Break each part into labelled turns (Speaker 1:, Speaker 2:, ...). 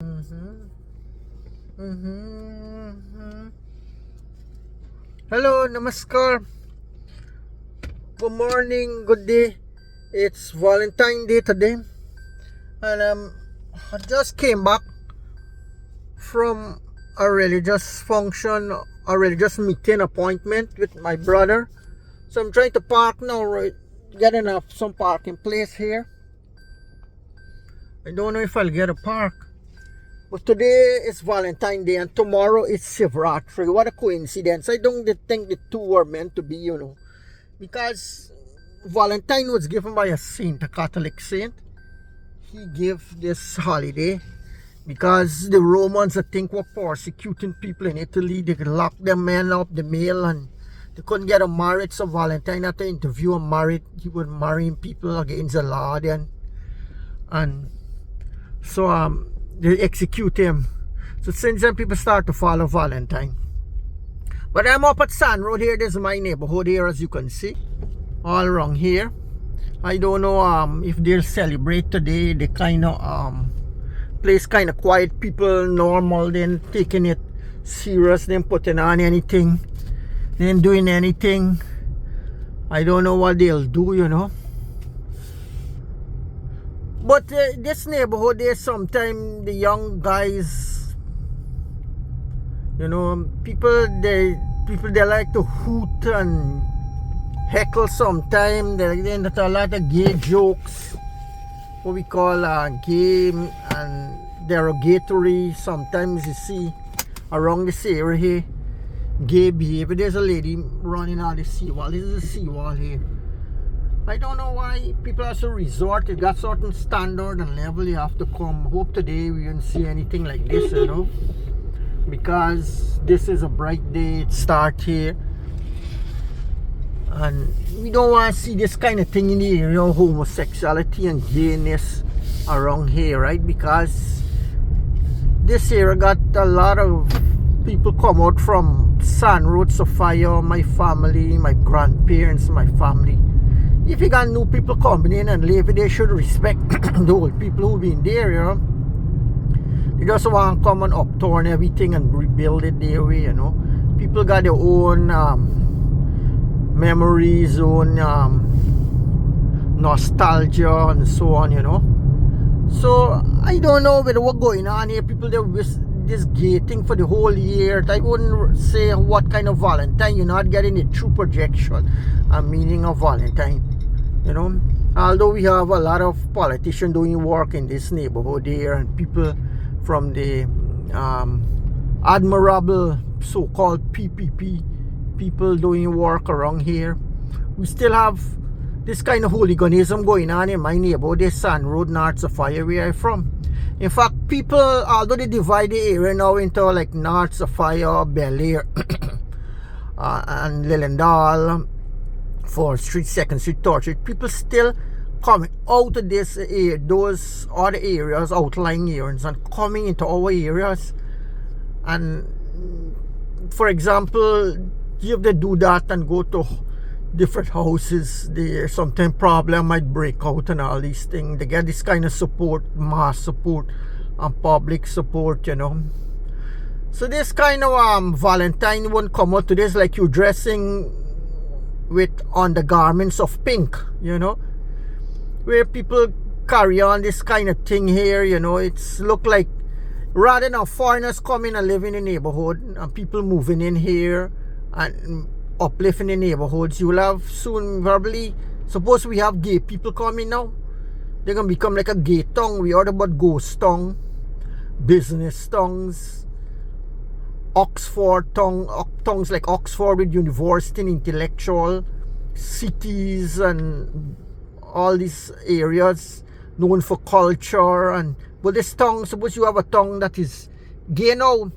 Speaker 1: Hello, namaskar. Good morning, good day. It's Valentine Day today, and I just came back from a religious function, a religious meeting appointment with my brother. So I'm trying to park now, right? Getting some parking place here. I don't know if I'll get a park. But today is Valentine Day and tomorrow is Sivaratri. What a coincidence. I don't think the two are meant to be, because Valentine was given by a saint, a Catholic saint. He gave this holiday because the Romans, I think, were persecuting people in Italy. They locked their men up, the male, and they couldn't get them married. So Valentine had to interview him married. He was marrying people against the law then. And so they execute him. So since then people start to follow Valentine. But I'm up at Sand Road here. This is my neighborhood here, as you can see. All around here. I don't know if they'll celebrate today. They kind of place kind of quiet, people normal, then taking it serious, then putting on anything, then doing anything. I don't know what they'll do, But this neighborhood, there's sometimes the young guys, people they like to hoot and heckle sometimes. Then there's a lot of gay jokes, what we call gay and derogatory. Sometimes you see around this area here, gay behavior. There's a lady running on the seawall. This is a seawall here. I don't know why people have to resort. They got certain standard and level you have to come. Hope today we won't see anything like this, because this is a bright day. It starts here, and we don't want to see this kind of thing in the area, homosexuality and gayness around here, right? Because this area got a lot of people come out from Sand Road, Sophia, my family, my grandparents, my family. If you got new people coming in and living, they should respect the old people who've been there, They just want to come and upturn everything and rebuild it their way, People got their own memories, own nostalgia and so on, So I don't know what's going on here. People, they this gay thing for the whole year. I wouldn't say what kind of Valentine. You're not getting the true projection and meaning of Valentine. Although we have a lot of politicians doing work in this neighborhood here, and people from the admirable so-called PPP people doing work around here, we still have this kind of hooliganism going on in my neighborhood, this Sand Road, North Sophia, where I'm from. In fact, people, although they divide the area now into like North Sophia, Bel Air, and Lilendal, 4th Street, 2nd Street, 3rd Street, people still coming out of this area, those other areas, outlying areas, and coming into our areas. And for example, if they do that and go to different houses, there's sometimes problem might break out and all these things. They get this kind of support, mass support and public support, So this kind of Valentine won't come out to this like you dressing with undergarments of pink, where people carry on this kind of thing here, it's look like rather than foreigners coming and living in the neighborhood and people moving in here and uplifting the neighborhoods, you will have soon probably, suppose we have gay people coming now, they're gonna become like a gay town. We heard about ghost town, business towns, Oxford towns like Oxford with university and intellectual cities and all these areas known for culture. But this town, suppose you have a town that is gay now,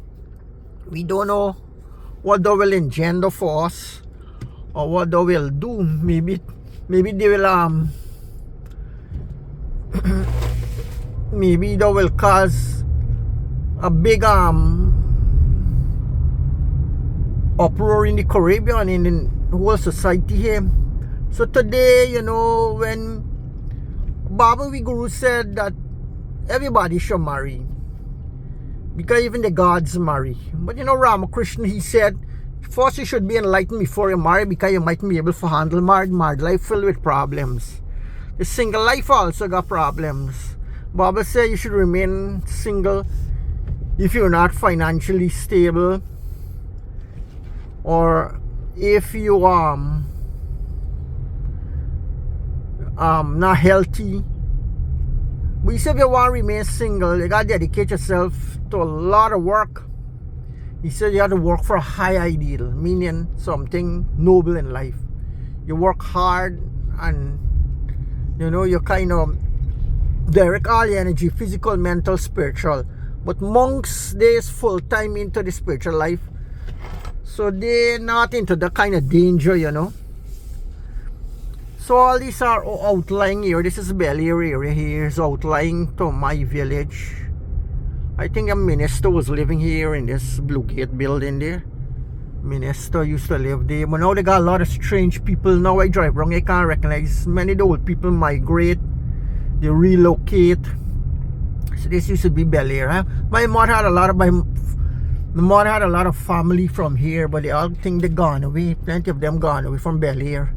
Speaker 1: we don't know what they will engender for us or what they will do. Maybe they will maybe they will cause a big uproar in the Caribbean, in the whole society here. So today, when Baba Guru said that everybody should marry, Because even the gods marry. But you know, Ramakrishna, he said, first you should be enlightened before you marry, because you might be able to handle married life filled with problems. The single life also got problems. Bible says you should remain single if you're not financially stable, or if you not healthy. But he said if you want to remain single, you gotta dedicate yourself to a lot of work. He said you have to work for a high ideal, meaning something noble in life. You work hard, and you know, you kind of direct all your energy, physical, mental, spiritual. But monks, they're full time into the spiritual life, so they're not into that kind of danger, you know. So all these are outlying here. This is Belleair area here, is outlying to my village. I think a minister was living here in this Blue Gate building there. Minister used to live there, but now they got a lot of strange people. Now I drive around, I can't recognize. Many of the old people migrate, they relocate. So this used to be Belleair. Huh? My mother had a lot of family from here, but they all think they gone away. Plenty of them gone away from Belleair.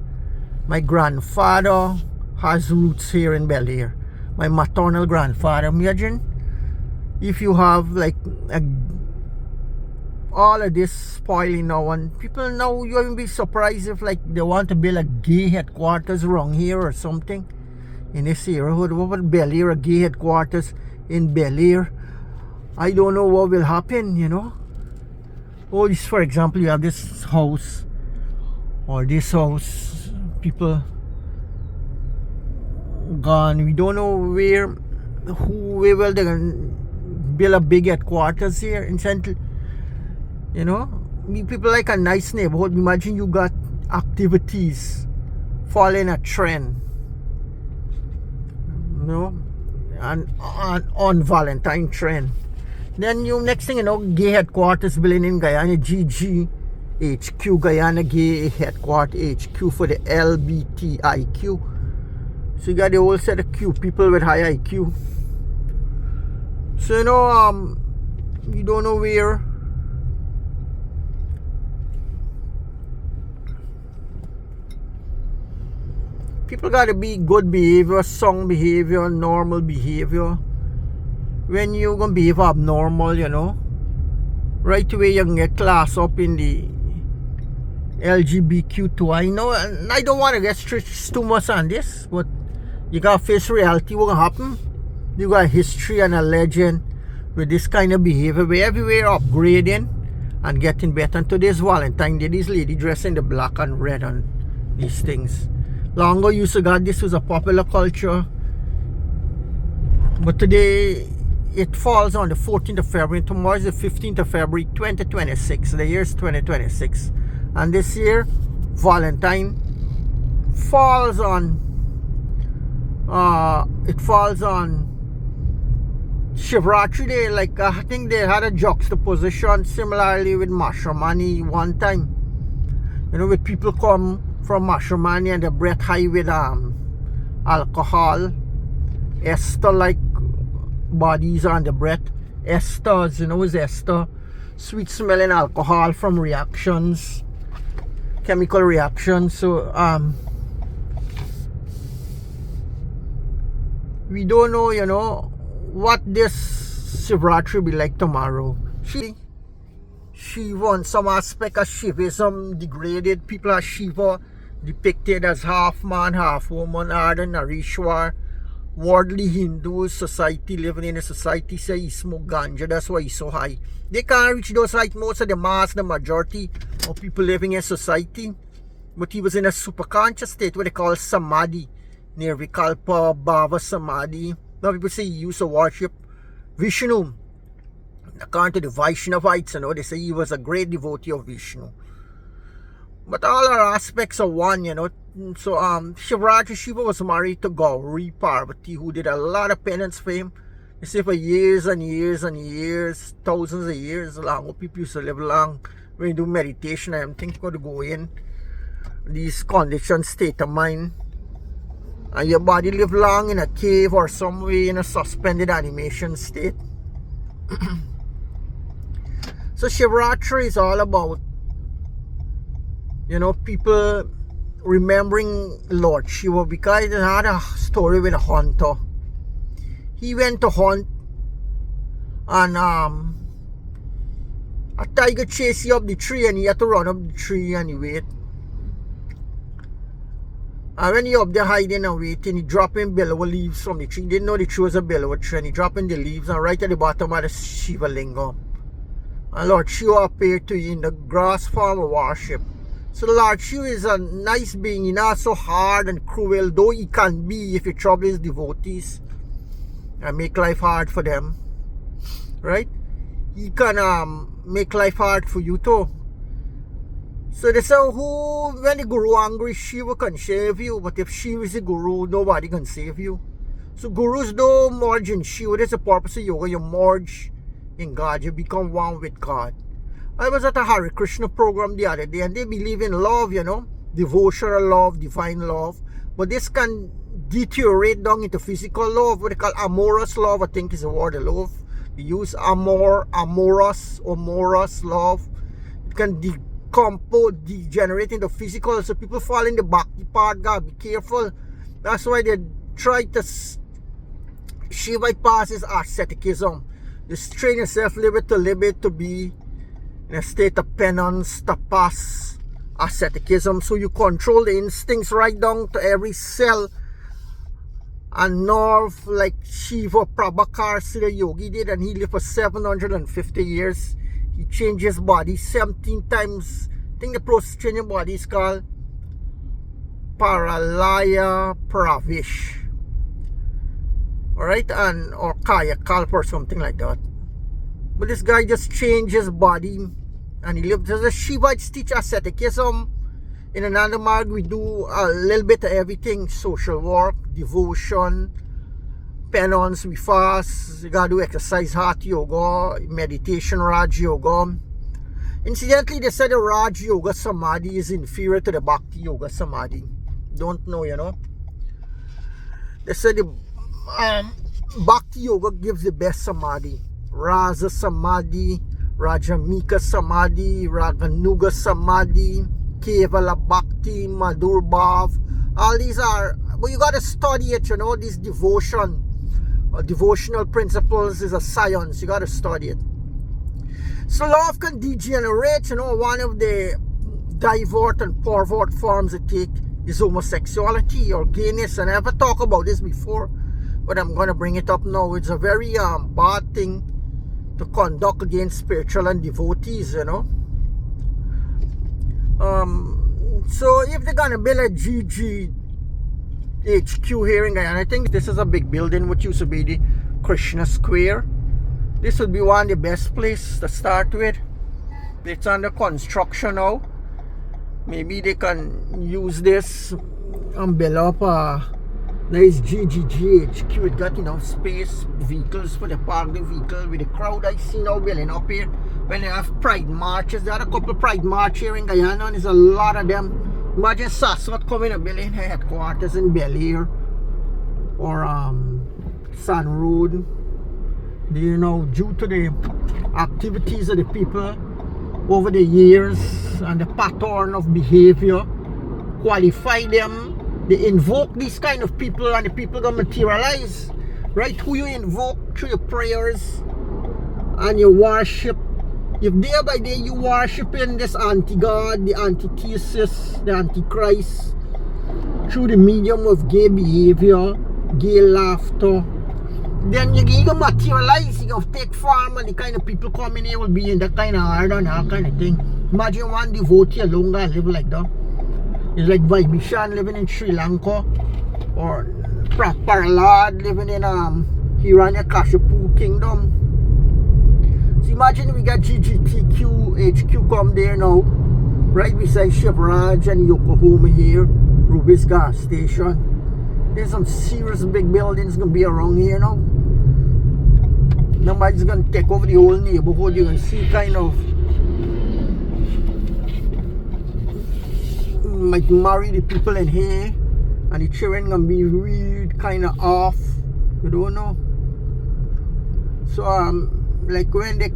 Speaker 1: My grandfather has roots here in Belleair. My maternal grandfather. Imagine if you have like all of this spoiling now, and people now, you wouldn't be surprised if like they want to build a gay headquarters around here or something in this neighborhood. What about Belleair, a gay headquarters in Belleair? I don't know what will happen, you know. Oh, this, for example, you have this house or this house, people gone. We don't know where will they build a big headquarters here in Central. You know, people like a nice neighborhood. Imagine you got activities following a trend, you know, and on Valentine trend. Then you, next thing you know, gay headquarters building in Guyana, GGHQ, Guyana Gay Headquarters HQ for the LBTIQ. So you got the whole set of Q, people with high IQ. So you know, you don't know where people gotta be good behavior, sound behavior, normal behavior. When you gonna behave abnormal, you know, right away you can get class up in the LBGQTI. No, and I don't want to get stretched too much on this, but you gotta face reality. What gonna happen? You got a history and a legend with this kind of behavior, where everywhere upgrading and getting better. And today's Valentine Day, these ladies dressed in the black and red and these things. Long ago, used to got this was a popular culture, but today it falls on the 14th of February. Tomorrow is the 15th of February 2026. The year is 2026, and this year Valentine falls on Shivaratri Day. Like I think they had a juxtaposition similarly with matrimony one time, you know, with people come from matrimony and they breath high with alcohol, ester like bodies on the breath. Esters, you know, is ester, sweet smelling alcohol from reactions, chemical reactions. So we don't know, you know, what this Shivaratri will be like tomorrow. She wants some aspect of Shivism degraded. People are Shiva depicted as half man, half woman, Ardhanarishwar. Worldly Hindus, society, living in a society, say he smoke ganja, that's why he's so high. They can't reach those heights. Most of the mass, the majority of people living in society. But he was in a superconscious state, what they call Samadhi, Nirvikalpa, Bhava Samadhi. Now people say he used to worship Vishnu. According to the Vaishnavites, you know, they say he was a great devotee of Vishnu. But all our aspects are one, you know. So Shivaratri, Shiva was married to Gauri Parvati, who did a lot of penance for him. They say for years and years and years, thousands of years long. People used to live long. When you do meditation, I'm thinking going to go in these conditioned state of mind, and your body live long in a cave or some way in a suspended animation state. So Shivaratri is all about, you know, people remembering Lord Shiva, because it had a story with a hunter. He went to hunt, and a tiger chased you up the tree, and he had to run up the tree and he wait. And when he up there hiding and waiting, he dropping billow leaves from the tree. He didn't know the tree was a billow tree, and he dropping the leaves, and right at the bottom of the Shiva Lingam. And Lord Shiva appeared to you in the grass form of worship. So the Lord Shiva is a nice being. He's not so hard and cruel, though he can be if you trouble his devotees and make life hard for them. Right? He can make life hard for you too. So they say, who, when the Guru angry, Shiva can save you, but if Shiva is the Guru, nobody can save you. So Gurus don't merge in Shiva. That's the purpose of yoga. You merge in God. You become one with God. I was at a Hare Krishna program the other day, and they believe in love, you know, devotional love, divine love. But this can deteriorate down into physical love, what they call amorous love, I think is the word of love. They use amorous love. It can degenerate into physical, so people fall in the bhakti part. God, be careful. That's why they try to Shiva passes asceticism. You train yourself limit to be in a state of penance, tapas, asceticism, so you control the instincts right down to every cell and nerve, like Shiva Prabhakar Siddha Yogi did, and he lived for 750 years. He changed his body 17 times. I think the process changing body is called Paralaya Pravish. Alright, and or Kaya Kalpa or something like that. But this guy just changed his body and he lived. The Shivites teach asceticism. In another marg, we do a little bit of everything: social work, devotion, penance, we fast, you gotta do exercise, heart yoga, meditation, Raj yoga. Incidentally, they said the Raj yoga samadhi is inferior to the Bhakti yoga samadhi. Don't know, you know. They said the Bhakti yoga gives the best samadhi. Raja samadhi, Rajamika samadhi, Raganuga samadhi, Kevala Bhakti, Madhur Bhav. All these are, but you got to study it, you know. This devotion, devotional principles is a science. You got to study it. So love can degenerate, you know. One of the divert and pervert forms it take is homosexuality or gayness. And I never talked about this before, but I'm going to bring it up now. It's a very bad thing to conduct against spiritual and devotees, you know. So if they're gonna build a GGHQ here in Guyana, I think this is a big building which used to be the Krishna Square. This would be one of the best places to start with. It's under construction now. Maybe they can use this and build up a nice GGHQ. It got enough space, vehicles for the park, the vehicle with the crowd I see now building up here. When they have pride marches, there are a couple of pride marches here in Guyana, and there's a lot of them. Imagine Sassot coming to building headquarters in Bel Air or San Road. You know, due to the activities of the people over the years and the pattern of behavior, qualify them. They invoke these kind of people, and the people gonna materialize. Right? Who you invoke through your prayers and your worship. If day by day you worshiping this anti-God, the antithesis, the antichrist, through the medium of gay behavior, gay laughter, then you're gonna materialize, you're gonna take form, and the kind of people coming here will be in that kind of order and all kind of thing. Imagine one devotee alone gonna live like that. It's like Vibhishan living in Sri Lanka, or Prahlad living in Hiranyakashipu kingdom. So imagine we got GGTQ, HQ come there now, right beside Shivraj and Yokohama here, Ruby's gas station. There's some serious big buildings gonna be around here now. Nobody's gonna take over the whole neighborhood. You can see kind of might marry the people in here, and the children gonna be real kind of off. You don't know. So like when they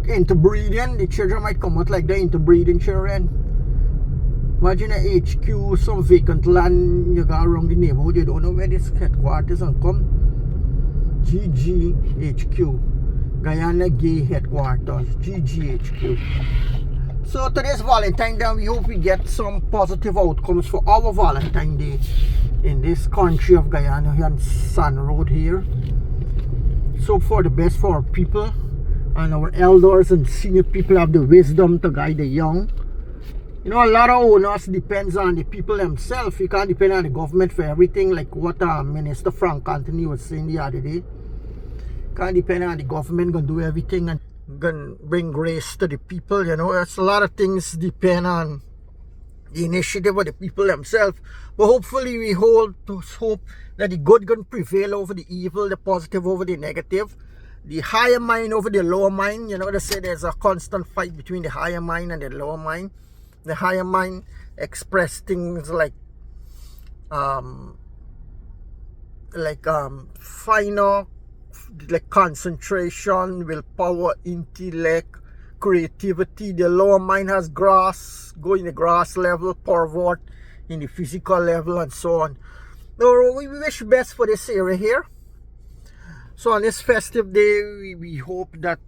Speaker 1: interbreeding. The children might come out like the interbreeding children. Imagine a HQ, some vacant land you got around the neighborhood, you don't know where this headquarters and come. GGHQ, Guyana Gay Headquarters, GGHQ. So today's Valentine Day, we hope we get some positive outcomes for our Valentine Day in this country of Guyana here on Sun Road here. So for the best for our people, and our elders and senior people have the wisdom to guide the young. You know, a lot of owners depends on the people themselves. You can't depend on the government for everything, like what Minister Frank Anthony was saying the other day. Can't depend on the government gonna do everything and gonna bring grace to the people. You know, it's a lot of things depend on the initiative of the people themselves. But hopefully we hold to hope that the good gonna prevail over the evil, the positive over the negative, the higher mind over the lower mind. You know, they say there's a constant fight between the higher mind and the lower mind. The higher mind express things like finer, like concentration, willpower, intellect, creativity. The lower mind has grass, go in the grass level, pervert in the physical level, and so on. So we wish best for this area here. So on this festive day, we hope that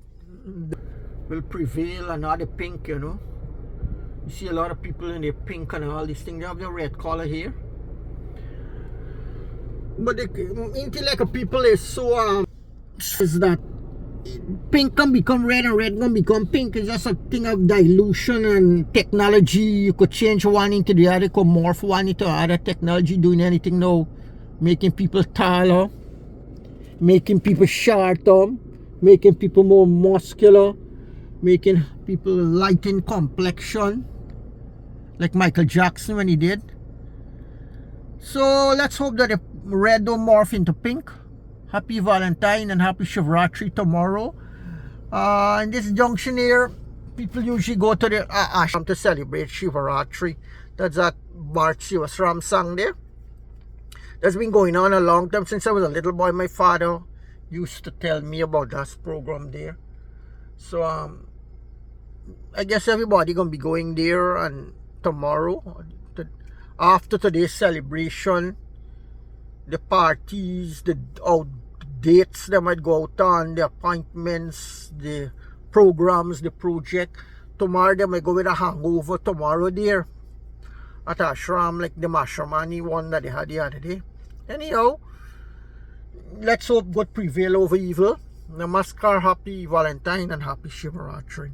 Speaker 1: will prevail another pink, you know. You see a lot of people in their pink and all these things. They have the red color here. But the intellect of people is so is that pink can become red and red can become pink. It's just a thing of dilution and technology. You could change one into the other, could morph one into other. Technology doing anything now, making people taller, making people shorter, making people more muscular, making people light in complexion, like Michael Jackson when he did. So let's hope that the red don't morph into pink. Happy Valentine and happy Shivaratri tomorrow. In this junction here, people usually go to the ashram to celebrate Shivaratri. That's that Bart Sivasram sang there. That's been going on a long time. Since I was a little boy, my father used to tell me about this program there. So I guess everybody gonna be going there, and tomorrow, after today's celebration, the parties, the dates they might go out on, the appointments, the programs, the project. Tomorrow they might go with a hangover tomorrow there at ashram, like the Mashramani one that they had the other day. Anyhow, let's hope good prevail over evil. Namaskar, happy Valentine and happy Shivaratri.